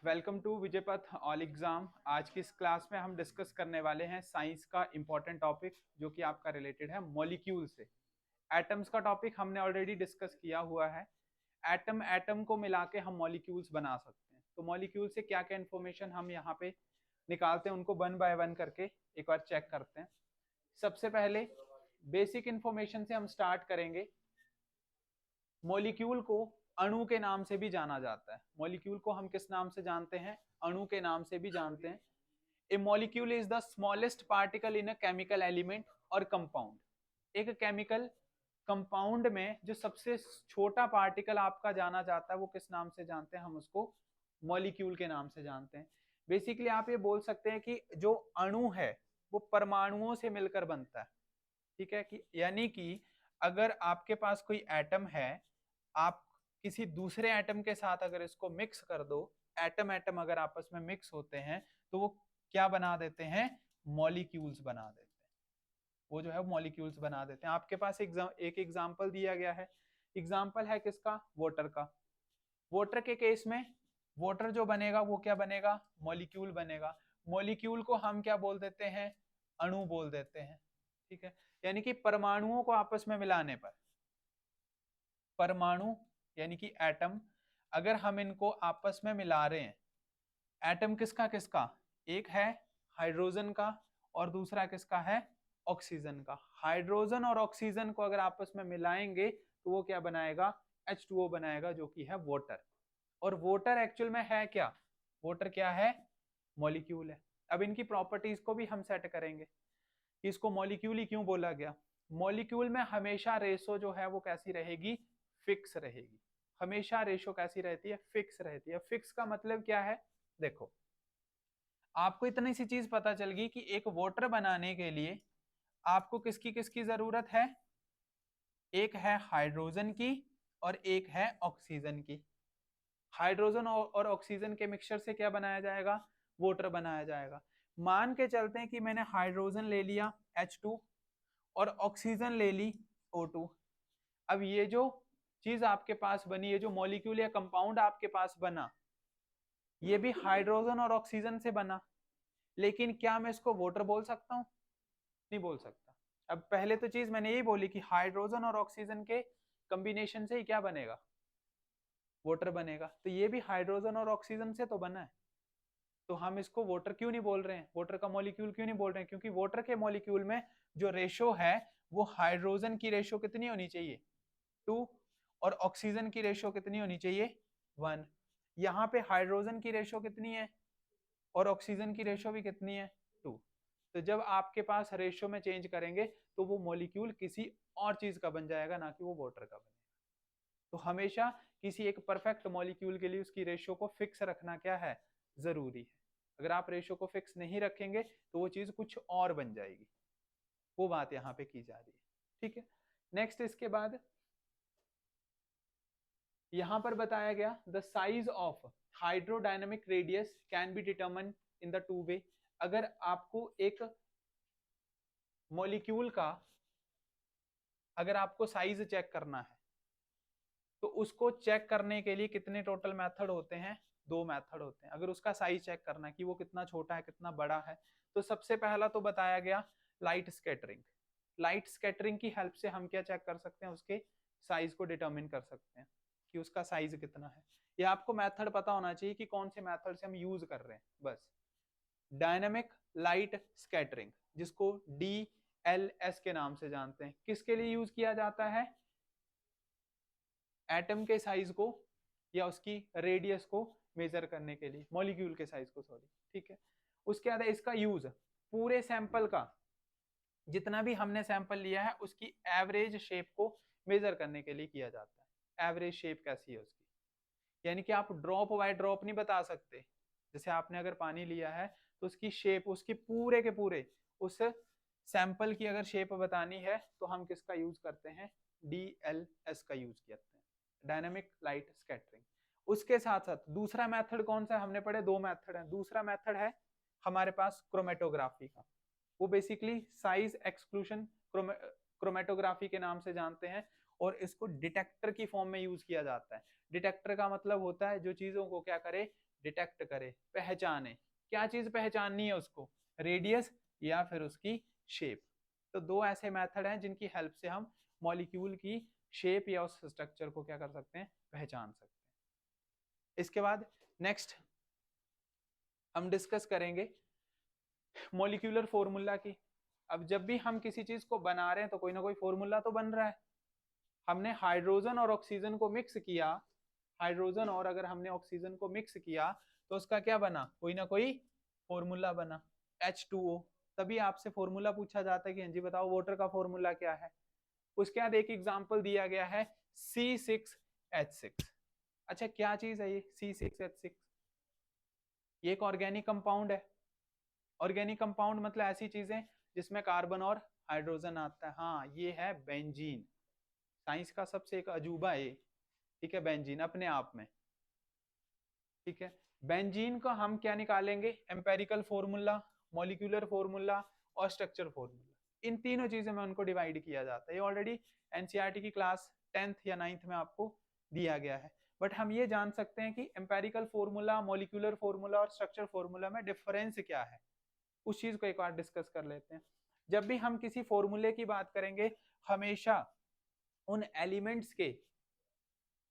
Welcome to Vijaypath all exam. आज की इस क्लास में हम डिस्कस करने वाले हैं साइंस का इंपॉर्टेंट टॉपिक जो कि आपका रिलेटेड है मॉलिक्यूल से। एटम्स का टॉपिक हमने ऑलरेडी डिस्कस किया हुआ है। एटम एटम को मिला के हम मॉलिक्यूल्स बना सकते हैं। तो मॉलिक्यूल से क्या क्या इंफॉर्मेशन हम यहाँ पे निकालते हैं उनको वन बाय वन करके एक बार चेक करते हैं। सबसे पहले बेसिक इंफॉर्मेशन से हम स्टार्ट करेंगे। मॉलिक्यूल को अणु के नाम से भी जाना जाता है। मॉलिक्यूल को हम किस नाम से जानते हैं? अणु के नाम से भी जानते हैं। A molecule is the smallest particle in a chemical element और कंपाउंड। एक केमिकल कंपाउंड में जो सबसे छोटा पार्टिकल आपका जाना जाता है वो किस नाम से जानते हैं? हम उसको मॉलिक्यूल के नाम से जानते हैं। बेसिकली आप ये बोल सकते हैं कि जो अणु है वो परमाणुओं से मिलकर बनता है। ठीक है कि यानी कि अगर आपके पास कोई एटम है, आप किसी दूसरे एटम के साथ अगर इसको मिक्स कर दो, एटम एटम अगर आपस में मिक्स होते हैं तो वो क्या बना देते हैं? मॉलिक्यूल्स बना देते हैं। वो जो है मॉलिक्यूल्स बना देते हैं। आपके पास एक एग्जांपल दिया गया है। एग्जांपल है किसका? वाटर का। वाटर के केस में वाटर जो बनेगा वो क्या बनेगा? मॉलिक्यूल बनेगा। मॉलिक्यूल को हम क्या बोल देते हैं? अणु बोल देते हैं। ठीक है, यानी कि परमाणुओं को आपस में मिलाने पर, परमाणु यानी कि एटम, अगर हम इनको आपस में मिला रहे हैं, एटम किसका किसका? एक है हाइड्रोजन का और दूसरा किसका है? ऑक्सीजन का। हाइड्रोजन और ऑक्सीजन को अगर आपस में मिलाएंगे तो वो क्या बनाएगा? H2O बनाएगा, जो कि है वाटर। और वाटर एक्चुअल में है क्या? वाटर क्या है? मॉलिक्यूल है। अब इनकी प्रॉपर्टीज को भी हम सेट करेंगे कि इसको मॉलिक्यूल ही क्यों बोला गया। मॉलिक्यूल में हमेशा रेशो जो है वो कैसी रहेगी? फिक्स रहेगी। हमेशा रेशो कैसी रहती है? फिक्स रहती है। फिक्स का मतलब क्या है? देखो, आपको इतनी सी चीज पता चल गई कि एक वाटर बनाने के लिए आपको किसकी किसकी जरूरत है? एक है हाइड्रोजन की और एक है ऑक्सीजन की। हाइड्रोजन और ऑक्सीजन के मिक्सचर से क्या बनाया जाएगा? वाटर बनाया जाएगा। मान के चलते हैं कि मैंने हाइड्रोजन ले लिया H2 और ऑक्सीजन ले ली O2। अब ये जो चीज आपके पास बनी, ये जो मॉलिक्यूल या कंपाउंड आपके पास बना, ये भी हाइड्रोजन और ऑक्सीजन से बना। लेकिन क्या मैं इसको वाटर बोल सकता हूं? नहीं बोल सकता। अब पहले तो चीज मैंने यही बोली कि हाइड्रोजन और ऑक्सीजन के कॉम्बिनेशन से ही क्या बनेगा? वाटर बनेगा। तो ये भी हाइड्रोजन और ऑक्सीजन से तो बना है। तो हम इसको वाटर क्यों नहीं बोल रहे हैं? वाटर का मॉलिक्यूल क्यों नहीं बोल रहे हैं? क्योंकि वाटर के मॉलिक्यूल में जो रेशो है वो हाइड्रोजन की रेशो कितनी होनी चाहिए? 2। और ऑक्सीजन की रेशो कितनी होनी चाहिए? 1। यहाँ पे हाइड्रोजन की रेशो कितनी है और ऑक्सीजन की रेशो भी कितनी है? 2। तो जब आपके पास रेशो में चेंज करेंगे तो वो मॉलिक्यूल किसी और चीज का बन जाएगा, ना कि वो वाटर का बनेगा। तो हमेशा किसी एक परफेक्ट मॉलिक्यूल के लिए उसकी रेशो को फिक्स रखना क्या है? जरूरी है। अगर आप रेशो को फिक्स नहीं रखेंगे तो वो चीज कुछ और बन जाएगी। वो बात यहाँ पे की जा रही है। ठीक है, नेक्स्ट इसके बाद यहां पर बताया गया the size of hydrodynamic radius can be determine in the two way. अगर आपको एक मॉलिक्यूल का अगर आपको साइज चेक करना है तो उसको चेक करने के लिए कितने टोटल मेथड होते हैं? 2 मेथड होते हैं। अगर उसका साइज चेक करना है कि वो कितना छोटा है कितना बड़ा है, तो सबसे पहला तो बताया गया लाइट स्कैटरिंग। लाइट स्कैटरिंग की हेल्प से हम क्या चेक कर सकते हैं? उसके साइज को डिटरमिन कर सकते हैं कि उसका साइज कितना है। ये आपको मेथड पता होना चाहिए कि कौन से मेथड से हम यूज कर रहे हैं बस। डायनेमिक लाइट स्कैटरिंग, जिसको DLS के नाम से जानते हैं, किसके लिए यूज किया जाता है? एटम के साइज को या उसकी रेडियस को मेजर करने के लिए, मॉलिक्यूल के साइज को, सॉरी। ठीक है, उसके बाद इसका यूज पूरे सैंपल का, जितना भी हमने सैंपल लिया है उसकी एवरेज शेप को मेजर करने के लिए किया जाता है। एवरेज शेप कैसी है उसकी, यानी कि आप ड्रॉप बाय ड्रॉप नहीं बता सकते। जैसे आपने अगर पानी लिया है तो उसकी शेप, उसकी पूरे के पूरे उस सैंपल की अगर शेप बतानी है तो हम किसका यूज करते हैं? DLS का यूज करते हैं, डायनामिक लाइट स्कैटरिंग। उसके साथ साथ दूसरा मेथड कौन सा हमने पढ़े? 2 मेथड है। दूसरा मेथड है हमारे पास क्रोमेटोग्राफी का। वो बेसिकली साइज एक्सक्लूशन क्रोमेटोग्राफी के नाम से जानते हैं, और इसको डिटेक्टर की फॉर्म में यूज किया जाता है। डिटेक्टर का मतलब होता है जो चीजों को क्या करे? डिटेक्ट करे, पहचाने। क्या चीज पहचाननी है उसको, रेडियस या फिर उसकी शेप। तो दो ऐसे मेथड हैं जिनकी हेल्प से हम मॉलिक्यूल की शेप या उस स्ट्रक्चर को क्या कर सकते हैं, पहचान सकते हैं। इसके बाद नेक्स्ट हम डिस्कस करेंगे मॉलिक्यूलर फॉर्मूला की। अब जब भी हम किसी चीज को बना रहे हैं तो कोई ना कोई फॉर्मूला तो बन रहा है। हमने हाइड्रोजन और ऑक्सीजन को मिक्स किया, हाइड्रोजन और अगर हमने ऑक्सीजन को मिक्स किया तो उसका क्या बना, कोई ना कोई फॉर्मूला बना, H2O। तभी आपसे फॉर्मूला पूछा जाता है कि हाँ जी बताओ वाटर का फॉर्मूला क्या है। उसके बाद एक एग्जांपल दिया गया है C6H6। अच्छा क्या चीज है ये C6H6? ये एक ऑर्गेनिक कंपाउंड है। ऑर्गेनिक कंपाउंड मतलब ऐसी चीजें जिसमें कार्बन और हाइड्रोजन आता है। हाँ ये है बेंजीन, साइंस का सबसे एक अजूबा है, ठीक है, बेंजीन अपने आप में। ठीक है, बेंजीन को हम क्या निकालेंगे, एम्पेरिकल फॉर्मूला, मॉलिक्यूलर फॉर्मूला और स्ट्रक्चर फॉर्मूला। इन तीनों चीजों में उनको डिवाइड किया जाता है। ये ऑलरेडी एनसीईआरटी की क्लास 10th या 9th में आपको दिया गया है। बट हम ये जान सकते हैं कि एम्पेरिकल फॉर्मूला, मॉलिक्यूलर फॉर्मूला और स्ट्रक्चर फॉर्मूला में डिफरेंस क्या है, उस चीज को एक बार डिस्कस कर लेते हैं। जब भी हम किसी फॉर्मूले की बात करेंगे हमेशा उन एलिमेंट्स के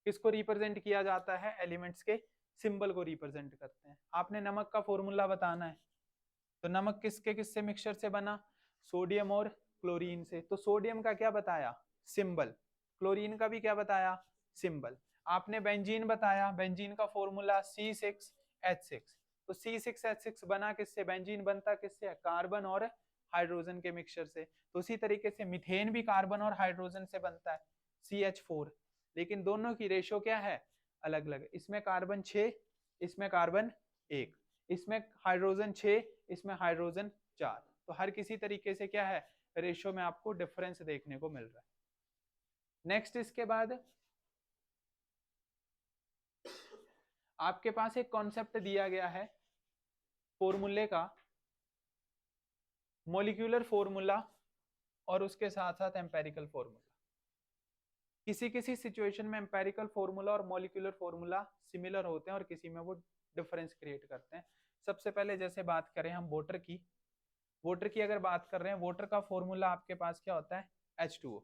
किसको रिप्रेजेंट किया जाता है, एलिमेंट्स के सिंबल को रिप्रेजेंट करते हैं। आपने नमक का फॉर्मूला बताना है तो नमक किसके किससे मिक्सचर से बना, सोडियम और क्लोरीन से। तो सोडियम का क्या बताया, सिंबल, क्लोरीन का भी क्या बताया, सिंबल। आपने बेंजीन बताया, बेंजीन का फॉर्मूला C6H6। तो C6H6 बना किससे, बेंजीन बनता किससे, कार्बन और हाइड्रोजन के मिक्सचर से। तो उसी तरीके से मिथेन भी कार्बन और हाइड्रोजन से बनता है CH4। लेकिन दोनों की रेशो क्या है, अलग अलग। इसमें कार्बन 6, इसमें कार्बन 1, इसमें हाइड्रोजन 6, इसमें हाइड्रोजन 4। तो हर किसी तरीके से क्या है, रेशो में आपको डिफरेंस देखने को मिल रहा है। नेक्स्ट इसके बाद आपके पास एक कॉन्सेप्ट दिया गया है फॉर्मूले का, मॉलिक्यूलर फॉर्मूला और उसके साथ साथ एम्पेरिकल फॉर्मूला। किसी किसी सिचुएशन में एम्पेरिकल फॉर्मूला और मॉलिक्यूलर फॉर्मूला सिमिलर होते हैं और किसी में वो डिफरेंस क्रिएट करते हैं। सबसे पहले जैसे बात करें हम वाटर की, वाटर की अगर बात कर रहे हैं, वाटर का फॉर्मूला आपके पास क्या होता है, H2O।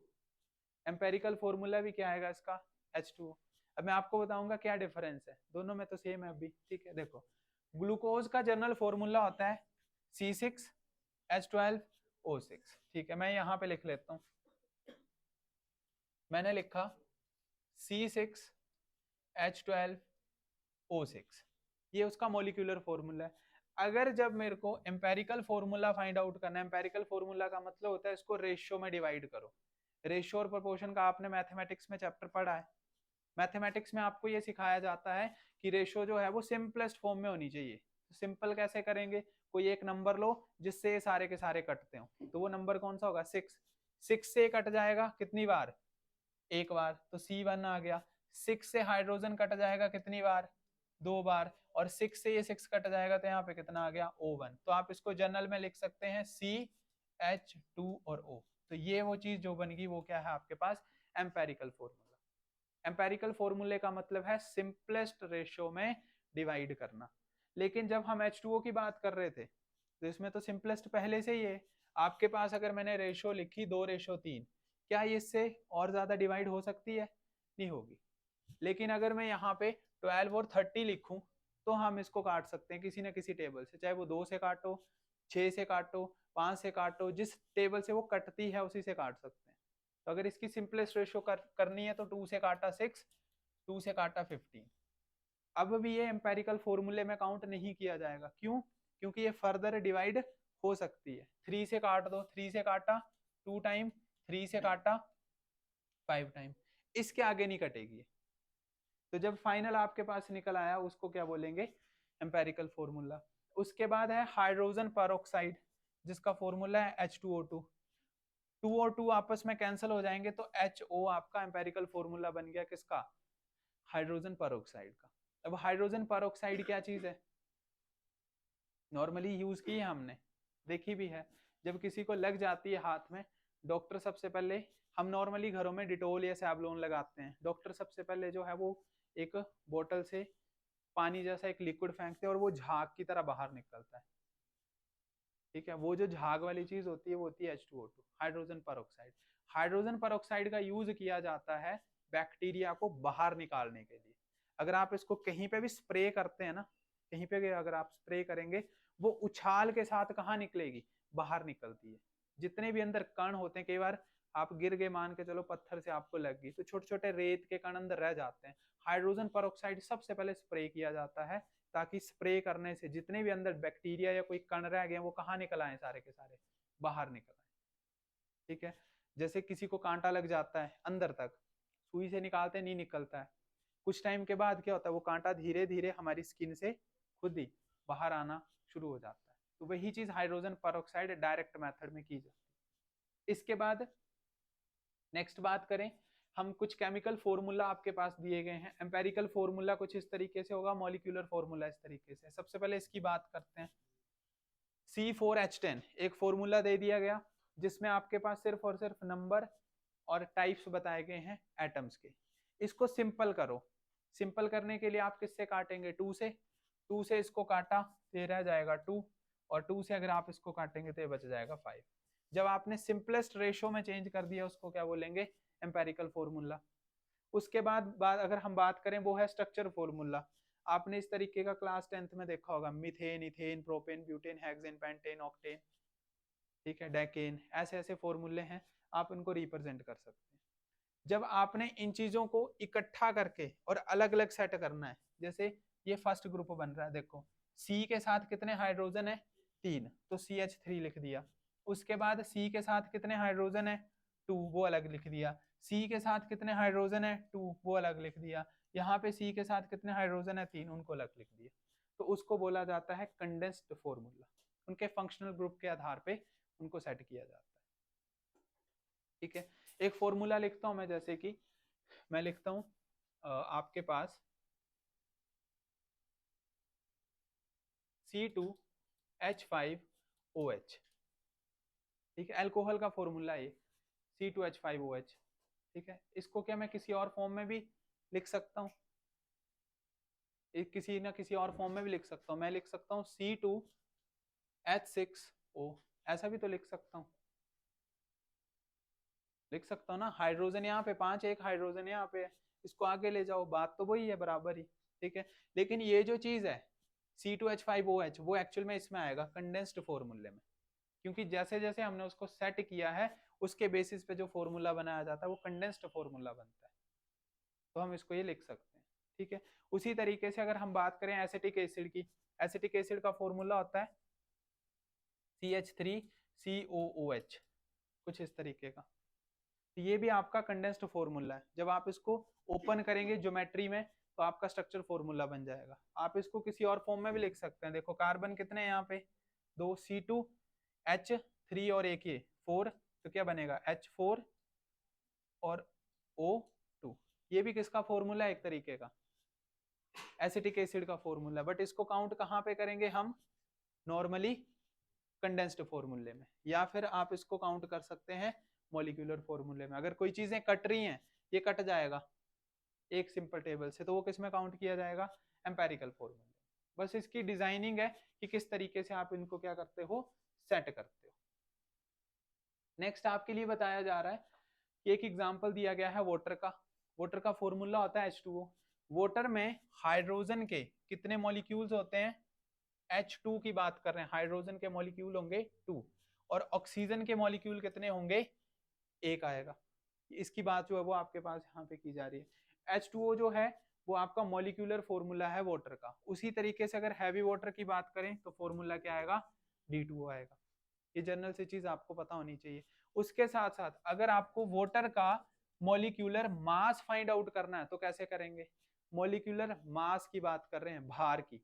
एम्पेरिकल फॉर्मूला भी क्या आएगा इसका, H2O। अब मैं आपको बताऊंगा क्या डिफरेंस है, दोनों में तो सेम है अभी। ठीक है, देखो ग्लूकोज का जनरल फॉर्मूला होता है C6H12O6। ठीक है, मैं यहाँ पे लिख लेता हूँ, मैंने लिखा C6H12O6, ये उसका मॉलिक्यूलर फॉर्मूला है। अगर जब मेरे को एम्पेरिकल फॉर्मूला फाइंड आउट करना है, एम्पेरिकल फॉर्मूला का मतलब होता है इसको रेशियो में डिवाइड करो। रेशियो और प्रोपोर्शन का आपने मैथमेटिक्स में चैप्टर पढ़ा है। मैथमेटिक्स में आपको ये सिखाया जाता है कि रेशियो जो है वो सिंपलेस्ट फॉर्म में होनी चाहिए। तो सिंपल कैसे करेंगे, कोई एक नंबर लो जिससे ये सारे के सारे कटते हो, तो वो नंबर कौन सा होगा, 6। 6 से कट जाएगा कितनी बार, एक बार, तो C1 आ गया। 6 से हाइड्रोजन कट जाएगा कितनी बार, 2 बार, और 6 से ये 6 कट जाएगा तो यहाँ पे कितना आ गया, O1। तो आप इसको जनरल में लिख सकते हैं CH2 और O। तो ये वो चीज जो बन गई वो क्या है आपके पास, एम्पेरिकल फॉर्मूला। एम्पेरिकल फॉर्मूले का मतलब है सिंपलेस्ट रेशियो में डिवाइड करना। लेकिन जब हम H2O की बात कर रहे थे तो इसमें तो सिंपलेस्ट पहले से ही है। आपके पास अगर मैंने रेशियो लिखी 2:3, क्या इससे और ज्यादा डिवाइड हो सकती है, नहीं होगी। लेकिन अगर मैं यहाँ पे 12 और 30 लिखूं तो हम इसको काट सकते हैं किसी ना किसी टेबल से, चाहे वो 2 से काटो, 6 से काटो, 5 से काटो, जिस टेबल से वो कटती है उसी से काट सकते हैं। तो अगर इसकी सिंपलेस्ट रेशियो करनी है तो 2 से काटा 6, 2 से काटा 15। अब भी ये एम्पेरिकल फॉर्मूले में काउंट नहीं किया जाएगा, क्यों, क्योंकि ये फर्दर डिवाइड हो सकती है। 3 से काट दो, 3 से काटा 2 टाइम, 3 से काटा 5 टाइम, इसके आगे नहीं कटेगी। तो जब फाइनल आपके पास निकल आया उसको क्या बोलेंगे, एम्पेरिकल फॉर्मूला। उसके बाद है हाइड्रोजन पेरोक्साइड जिसका फॉर्मूला है H2O2। 2 और 2 आपस में कैंसिल हो जाएंगे तो HO आपका एम्पेरिकल फॉर्मूला बन गया किसका, हाइड्रोजन पेरोक्साइड का। अब हाइड्रोजन पेरोक्साइड क्या चीज है, नॉर्मली यूज की है हमने, देखी भी है। जब किसी को लग जाती है हाथ में, डॉक्टर सबसे पहले, हम नॉर्मली घरों में डिटोल या सैवलोन लगाते हैं, डॉक्टर सबसे पहले जो है वो एक बोतल से पानी जैसा एक लिक्विड फेंकते हैं और वो झाग की तरह बाहर निकलता है, ठीक है। वो जो झाग वाली चीज होती है वो होती है H2O2, hydrogen peroxide. Hydrogen peroxide का यूज किया जाता है बैक्टीरिया को बाहर निकालने के लिए। अगर आप इसको कहीं पे भी स्प्रे करते हैं ना, कहीं पे अगर आप स्प्रे करेंगे, वो उछाल के साथ कहाँ निकलेगी, बाहर निकलती है। जितने भी अंदर कण होते हैं, कई बार आप गिर गए, मान के चलो पत्थर से आपको लग गई, तो छोटे छोटे रेत के कण अंदर रह जाते हैं। हाइड्रोजन परऑक्साइड सबसे पहले स्प्रे किया जाता है, ताकि स्प्रे करने से जितने भी अंदर बैक्टीरिया या कोई कण रह गए वो कहाँ निकल आए, सारे के सारे बाहर निकल आए, ठीक है। जैसे किसी को कांटा लग जाता है अंदर तक, सुई से निकालते नहीं निकलता है, कुछ टाइम के बाद क्या होता है, वो कांटा धीरे धीरे हमारी स्किन से खुद ही बाहर आना शुरू हो जाता है। तो वही चीज हाइड्रोजन परऑक्साइड डायरेक्ट मेथड में की जाती है। इसके बाद नेक्स्ट बात करें हम, कुछ केमिकल फॉर्मूला आपके पास दिए गए हैं। एम्पेरिकल फॉर्मूला कुछ इस तरीके से होगा, मॉलिक्यूलर फॉर्मूला इस तरीके से। सबसे पहले इसकी बात करते हैं। C4H10 एक फॉर्मूला दे दिया गया, जिसमें आपके पास सिर्फ और सिर्फ नंबर और टाइप्स बताए गए हैं एटम्स के। इसको सिंपल करो। सिंपल करने के लिए आप किससे काटेंगे, 2 से। 2 से इसको काटा तो ये रह जाएगा 2, और 2 से अगर आप इसको काटेंगे तो ये बच जाएगा 5। जब आपने सिंपलेस्ट रेशो में चेंज कर दिया, उसको क्या बोलेंगे, एम्पेरिकल फॉर्मूला। उसके बाद अगर हम बात करें, वो है स्ट्रक्चर फॉर्मूला। आपने इस तरीके का क्लास 10th में देखा होगा, methane, ethane, propane, butane, hexane, pentane, octane, ठीक है, डेकेन, ऐसे ऐसे फॉर्मूले हैं, आप इनको रिप्रेजेंट कर सकते हैं। जब आपने इन चीजों को इकट्ठा करके और अलग अलग सेट करना है, जैसे ये फर्स्ट ग्रुप बन रहा है, देखो C के साथ कितने हाइड्रोजन है, 3, तो CH3 लिख दिया। उसके बाद C के साथ कितने हाइड्रोजन है, 2, वो अलग लिख दिया। C के साथ कितने हाइड्रोजन है, 2, वो अलग लिख दिया। यहाँ पे C के साथ कितने हाइड्रोजन है, 3, उनको अलग लिख दिया। तो उसको बोला जाता है कंडेंस्ड फॉर्मूला। उनके फंक्शनल ग्रुप के आधार पे उनको सेट किया जाता है, ठीक है। एक फॉर्मूला लिखता हूं मैं, जैसे कि मैं लिखता हूं आपके पास C2H5OH, ठीक है, अल्कोहल का फॉर्मूला है C2H5OH, ठीक है। इसको क्या मैं किसी और फॉर्म में भी लिख सकता हूँ, किसी ना किसी और फॉर्म में भी लिख सकता हूँ। मैं लिख सकता हूँ C2H6O, ऐसा भी तो लिख सकता हूँ, लिख सकता हूँ ना। हाइड्रोजन यहाँ पे 5, एक हाइड्रोजन यहाँ पे है, इसको आगे ले जाओ, बात तो वही है, बराबर ही, ठीक है। लेकिन ये जो चीज है C2H5OH, वो एक्चुअल में इसमें आएगा कंडेंस्ड फॉर्मूले में, क्योंकि जैसे जैसे हमने उसको सेट किया है, उसके बेसिस पे जो फॉर्मूला बनाया जाता है वो कंडेंस्ड फॉर्मूला बनता है। तो हम इसको ये लिख सकते हैं, ठीक है। उसी तरीके से अगर हम बात करें एसिटिक एसिड की, एसिटिक एसिड का फॉर्मूला होता है CH3COOH, कुछ इस तरीके का। तो ये भी आपका कंडेंस्ड फॉर्मूला है। जब आप इसको ओपन करेंगे ज्योमेट्री में, तो आपका स्ट्रक्चर फॉर्मूला बन जाएगा। आप इसको किसी और फॉर्म में भी लिख सकते हैं। देखो कार्बन कितने हैं यहाँ पे, 2, C2H3 और एक ये 4, तो क्या बनेगा H4 और O2। ये भी किसका फॉर्मूला है, एक तरीके का एसिटिक एसिड का फॉर्मूला। बट इसको काउंट कहाँ पे करेंगे हम, नॉर्मली कंडेंस्ड फॉर्मूले में, या फिर आप इसको काउंट कर सकते हैं मॉलिक्यूलर फॉर्मूले में। अगर कोई चीजें कट रही हैं, ये कट जाएगा एक सिंपल टेबल से, तो वो किस में काउंट किया जाएगा, एम्पेरिकल फॉर्मूले। बस इसकी डिजाइनिंग है कि किस तरीके से आप इनको क्या करते हो, सेट करते हो। नेक्स्ट आपके लिए बताया जा रहा है कि एक एग्जांपल दिया गया है वाटर का। वाटर का फॉर्मूला होता है H2O। वाटर में हाइड्रोजन के कितने मॉलिक्यूल्स होते हैं, H2 की बात कर रहे हैं, हाइड्रोजन के मॉलिक्यूल होंगे 2, और ऑक्सीजन के मॉलिक्यूल कितने होंगे, 1 आएगा। इसकी बात जो है वो आपके पास यहाँ पे की जा रही है। H2O जो है वो आपका मॉलिक्यूलर फॉर्मूला है वाटर का। उसी तरीके से अगर हैवी वाटर की बात करें तो फॉर्मूला क्या आएगा, D2O आएगा। ये जनरल से चीज आपको पता होनी चाहिए। उसके साथ साथ अगर आपको वाटर का मॉलिक्यूलर मास फाइंड आउट करना है तो कैसे करेंगे, मॉलिक्यूलर मास की बात कर रहे हैं, भार की।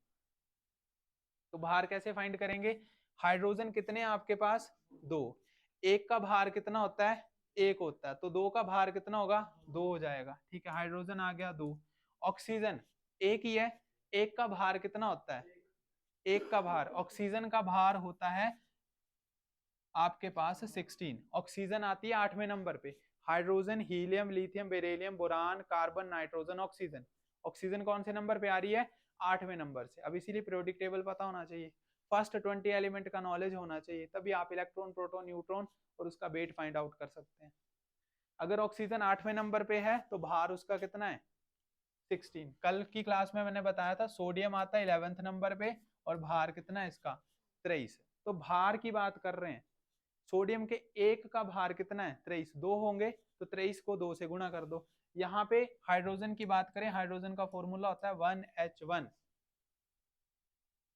तो भार कैसे फाइंड करेंगे, हाइड्रोजन कितने हैं आपके पास, 2, एक का भार कितना होता है, 1 होता है, तो 2 का भार कितना होगा, 2 हो जाएगा, ठीक है। हाइड्रोजन आ गया 2। ऑक्सीजन 1 ही है, 1 का भार कितना होता है, 1 का भार, ऑक्सीजन का भार होता है आपके पास 16। ऑक्सीजन आती है 8वें नंबर पे। Hydrogen, helium, lithium, beryllium, boron, carbon, nitrogen, oxygen. Oxygen कौन से नंबर पे आ रही है, 8वें नंबर से। अब इसीलिए पीरियोडिक टेबल पता होना चाहिए, फर्स्ट 20 एलिमेंट का नॉलेज होना चाहिए, तभी आप इलेक्ट्रॉन, प्रोटॉन, न्यूट्रॉन और उसका वेट फाइंड आउट कर सकते हैं। अगर ऑक्सीजन 8वें नंबर पे है तो भार उसका कितना है 16। कल की क्लास में मैंने बताया था सोडियम आता है 11th नंबर पे और भार कितना है इसका 23। तो भार की बात कर रहे हैं, सोडियम के एक का भार कितना है 23, 2 होंगे तो 23 को 2 से गुणा कर दो। यहाँ पे हाइड्रोजन की बात करें, हाइड्रोजन का फॉर्मूला होता है 1H1।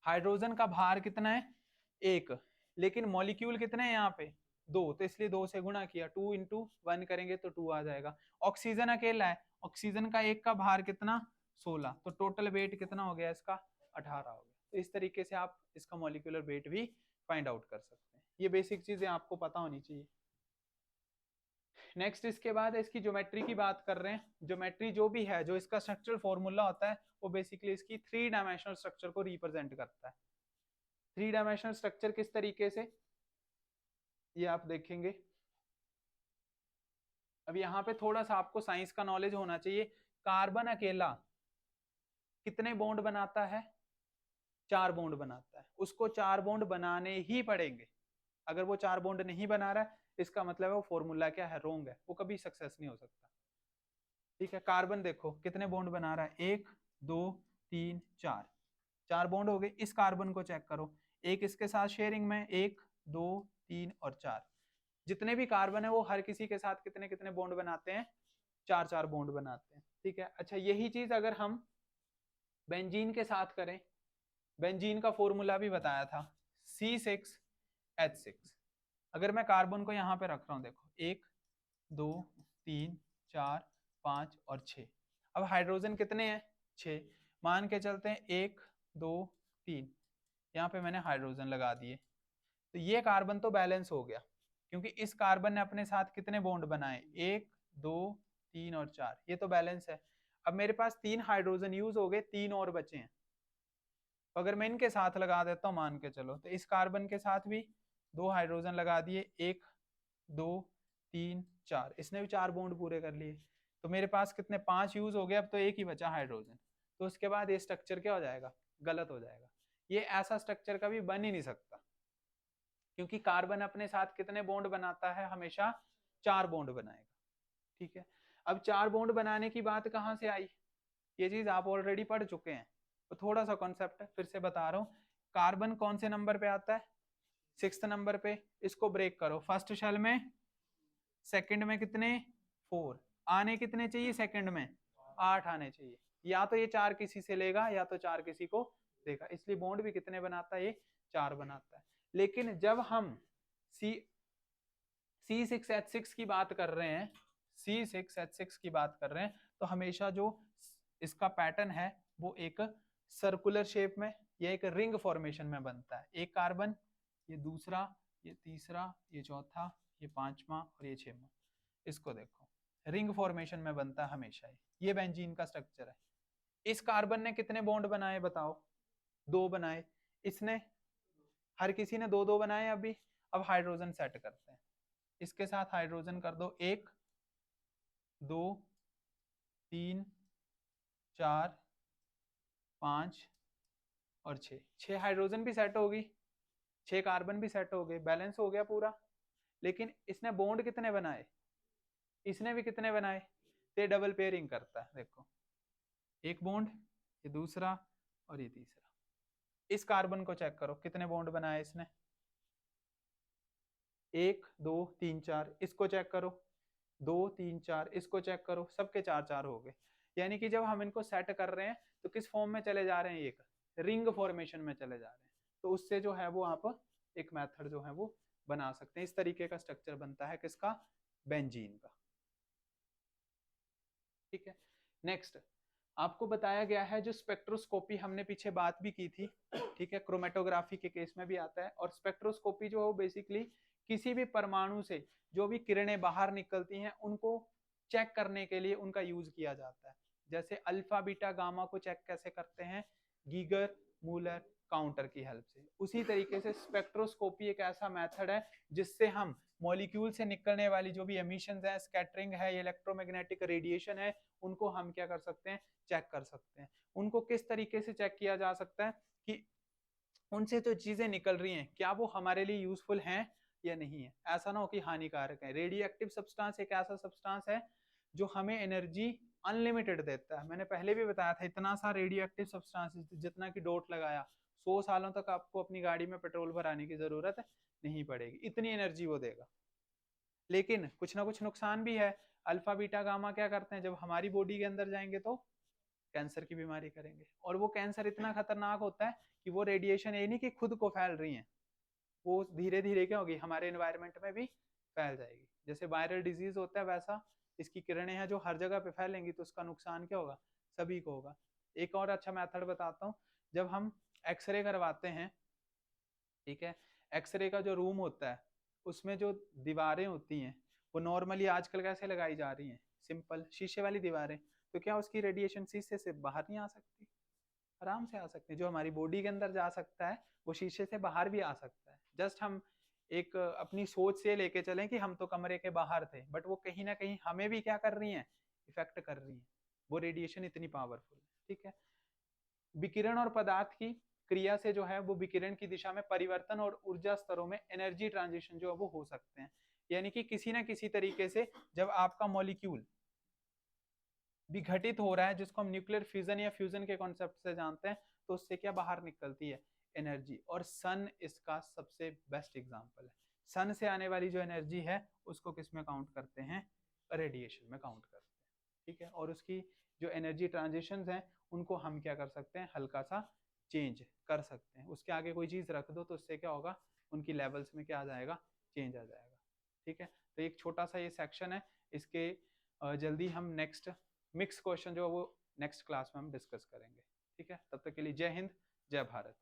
हाइड्रोजन का भार कितना है 1, लेकिन मॉलिक्यूल कितने हैं यहाँ पे 2, तो इसलिए 2 से गुणा किया, 2 इंटू 1 करेंगे तो 2 आ जाएगा। ऑक्सीजन अकेला है, ऑक्सीजन का एक का भार कितना 16, तो टोटल वेट कितना हो गया इसका 18 हो गया। तो इस तरीके से आप इसका मॉलिक्यूलर वेट भी फाइंड आउट कर सकते हैं। ये बेसिक चीजें आपको पता होनी चाहिए। नेक्स्ट इसके बाद इसकी ज्योमेट्री की बात कर रहे हैं। ज्योमेट्री जो भी है, जो इसका स्ट्रक्चरल फॉर्मूला होता है, वो बेसिकली इसकी 3 डायमेंशनल स्ट्रक्चर को रिप्रेजेंट करता है। 3 डायमेंशनल स्ट्रक्चर किस तरीके से, ये आप देखेंगे। अब यहाँ पे थोड़ा सा आपको साइंस का नॉलेज होना चाहिए। कार्बन अकेला कितने बॉन्ड बनाता है 4 बॉन्ड बनाता है, उसको 4 बॉन्ड बनाने ही पड़ेंगे। अगर वो 4 बॉन्ड नहीं बना रहा है इसका मतलब है वो फॉर्मूला क्या है रॉन्ग है, वो कभी सक्सेस नहीं हो सकता। ठीक है, कार्बन देखो कितने बॉन्ड बना रहा है 1 2 3 4, 4 बॉन्ड हो गए। इस कार्बन को चेक करो, एक इसके साथ शेयरिंग में 1 2 3 और 4, जितने भी कार्बन है वो हर किसी के साथ कितने कितने बॉन्ड बनाते हैं 4 बॉन्ड बनाते हैं। ठीक है, अच्छा यही चीज अगर हम बेंजीन के साथ करें, बेंजीन का फॉर्मूला भी बताया था C6H6। अगर मैं कार्बन को यहाँ पे रख रहा हूँ, देखो 1 2 3 4 5 और 6। अब हाइड्रोजन कितने हैं 6, मान के चलते हैं 1 2 3, यहाँ पे मैंने हाइड्रोजन लगा दिए। तो ये कार्बन तो बैलेंस हो गया, क्योंकि इस कार्बन ने अपने साथ कितने बॉन्ड बनाए 1 2 3 और 4, ये तो बैलेंस है। अब मेरे पास 3 हाइड्रोजन यूज हो गए, 3 और बचे हैं। तो अगर मैं इनके साथ लगा देता हूँ, मान के चलो, तो इस कार्बन के साथ भी 2 हाइड्रोजन लगा दिए, 1 2 3 4, इसने भी 4 बॉन्ड पूरे कर लिए। तो मेरे पास कितने 5 यूज हो गए, अब तो एक ही बचा हाइड्रोजन। तो उसके बाद ये स्ट्रक्चर क्या हो जाएगा गलत हो जाएगा। ये ऐसा स्ट्रक्चर कभी बन ही नहीं सकता, क्योंकि कार्बन अपने साथ कितने बॉन्ड बनाता है हमेशा 4 बॉन्ड बनाएगा। ठीक है, अब 4 बॉन्ड बनाने की बात कहाँ से आई, ये चीज आप ऑलरेडी पढ़ चुके हैं, तो थोड़ा सा कॉन्सेप्ट फिर से बता रहा हूँ। कार्बन कौन से नंबर पे आता है 6th नंबर पे, इसको ब्रेक करो, फर्स्ट शेल में, सेकंड में कितने 4 आने कितने चाहिए, सेकंड में 8 आने चाहिए। या तो ये 4 किसी से लेगा या तो 4 किसी को देगा, इसलिए बॉन्ड भी कितने बनाता है ये 4 बनाता है। लेकिन जब हम C6H6 की बात कर रहे हैं, C6H6 की बात कर रहे हैं, तो हमेशा जो इसका पैटर्न है वो एक सर्कुलर शेप में या एक रिंग फॉर्मेशन में बनता है। एक कार्बन, ये दूसरा, ये तीसरा, ये चौथा, ये 5वां और ये 6वां, इसको देखो रिंग फॉर्मेशन में बनता है हमेशा। ये बेंजीन का स्ट्रक्चर है। इस कार्बन ने कितने बॉन्ड बनाए बताओ 2 बनाए, इसने हर किसी ने 2 2 बनाए। अभी अब हाइड्रोजन सेट करते हैं, इसके साथ हाइड्रोजन कर दो 1 2 3 4 5 और 6 हाइड्रोजन भी सेट होगी, 6 कार्बन भी सेट हो गए, बैलेंस हो गया पूरा। लेकिन इसने बॉन्ड कितने बनाए, इसने भी कितने बनाए, तो डबल पेयरिंग करता है। देखो एक बॉन्ड, ये दूसरा और ये तीसरा। इस कार्बन को चेक करो कितने बॉन्ड बनाए इसने, 1 2 3 4, इसको चेक करो 2 3 4, इसको चेक करो, सबके 4 4 हो गए। यानी कि जब हम इनको सेट कर रहे हैं तो किस फॉर्म में चले जा रहे हैं, एक रिंग फॉर्मेशन में चले जा रहे हैं। तो उससे जो है वो आप एक मेथड जो है वो बना सकते हैं। इस तरीके का स्ट्रक्चर बनता है किसका, बेंजीन का। ठीक है, नेक्स्ट आपको बताया गया है जो स्पेक्ट्रोस्कोपी हमने पीछे बात भी की थी, ठीक है, क्रोमेटोग्राफी के केस में भी आता है। और स्पेक्ट्रोस्कोपी जो है बेसिकली किसी भी परमाणु से जो भी किरणें बाहर निकलती हैं उनको चेक करने के लिए उनका यूज किया जाता है। जैसे अल्फा बीटा गामा को चेक कैसे करते हैं, गीगर मूलर काउंटर की हेल्प से। उसी तरीके से स्पेक्ट्रोस्कोपी एक ऐसा मेथड है जिससे हम मॉलिक्यूल से निकलने वाली जो भी एमिशंस है, स्कैटरिंग है, इलेक्ट्रोमैग्नेटिक रेडिएशन है, उनको हम क्या कर सकते हैं, चेक कर सकते हैं। उनको किस तरीके से चेक किया जा सकता है कि उनसे तो चीजें निकल रही हैं, क्या वो हमारे लिए यूजफुल हैं या नहीं है, ऐसा ना हो कि हानिकारक है। रेडियो एक्टिव सब्सटेंस एक ऐसा सब्सटेंस है जो हमें एनर्जी अनलिमिटेड देता है। मैंने पहले भी बताया था, इतना सा रेडियो एक्टिव सब्सटेंस जितना की डोट लगाया 100 सालों तक आपको अपनी गाड़ी में पेट्रोल भराने की जरूरत नहीं पड़ेगी, इतनी एनर्जी वो देगा। लेकिन कुछ ना कुछ नुकसान भी है। अल्फा बीटा गामा क्या करते हैं, जब हमारी बॉडी के अंदर जाएंगे तो कैंसर की बीमारी करेंगे। और वो कैंसर इतना खतरनाक होता है कि वो रेडिएशन ये नहीं कि खुद को फैल रही है, वो धीरे धीरे क्या होगी, हमारे एनवायरनमेंट में भी फैल जाएगी। जैसे वायरल डिजीज होता है वैसा इसकी किरणें हैं जो हर जगह पे फैलेंगी, तो उसका नुकसान क्या होगा, सभी को होगा। एक और अच्छा मेथड बताता हूँ, जब हम एक्सरे करवाते हैं, ठीक है, एक्सरे का जो रूम होता है उसमें जो दीवारें होती हैं वो नॉर्मली आजकल कैसे लगाई जा रही हैं, सिंपल शीशे वाली दीवारें। तो क्या उसकी रेडिएशन शीशे से बाहर नहीं आ सकती, आराम से आ सकती है। जो हमारी बॉडी के अंदर जा सकता है वो शीशे से बाहर भी आ सकता है। जस्ट हम एक अपनी सोच से लेके चलें कि हम तो कमरे के बाहर थे, बट वो कहीं ना कहीं हमें भी क्या कर रही हैं, इफेक्ट कर रही हैं। वो रेडिएशन इतनी पावरफुल है, ठीक है। विकिरण और पदार्थ की क्रिया से जो है वो विकिरण की दिशा में परिवर्तन और ऊर्जा स्तरों में एनर्जी ट्रांजिशन जो है वो हो सकते हैं। यानी कि किसी ना किसी तरीके से जब आपका मॉलिक्यूल विघटित हो रहा है, जिसको हम न्यूक्लियर फ्यूजन या फ्यूजन के कॉन्सेप्ट से जानते हैं, तो उससे क्या बाहर निकलती है, एनर्जी। और सन इसका सबसे बेस्ट एग्जांपल है। सन से आने वाली जो एनर्जी है उसको किस में काउंट करते हैं, रेडिएशन में काउंट करते हैं, ठीक है। और उसकी जो एनर्जी ट्रांजिशंस हैं उनको हम क्या कर सकते हैं, हल्का सा चेंज कर सकते हैं। उसके आगे कोई चीज रख दो तो उससे क्या होगा, उनकी लेवल्स में क्या आ जाएगा, चेंज आ जाएगा, ठीक है। तो एक छोटा सा ये सेक्शन है, इसके जल्दी हम नेक्स्ट मिक्स क्वेश्चन जो है वो नेक्स्ट क्लास में हम डिस्कस करेंगे, ठीक है। तब तक के लिए जय हिंद, जय भारत।